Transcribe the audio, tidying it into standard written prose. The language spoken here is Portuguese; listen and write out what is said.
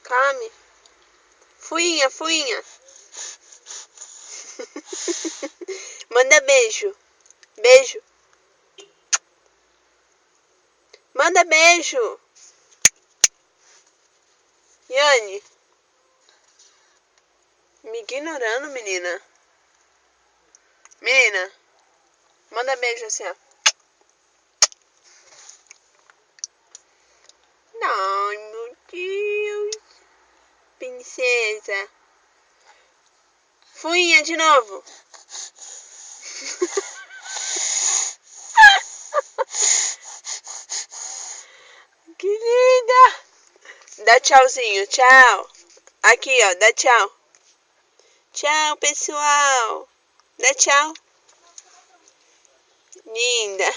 Calme. Fuinha, fuinha. Manda beijo. Beijo. Manda beijo. Yane. Me ignorando, menina. Menina. Manda beijo assim, ó. Ai, meu Deus. Princesa. Fuinha de novo. Que linda. Dá tchauzinho, tchau. Aqui, ó, dá tchau. Tchau, pessoal. Dá tchau. Linda.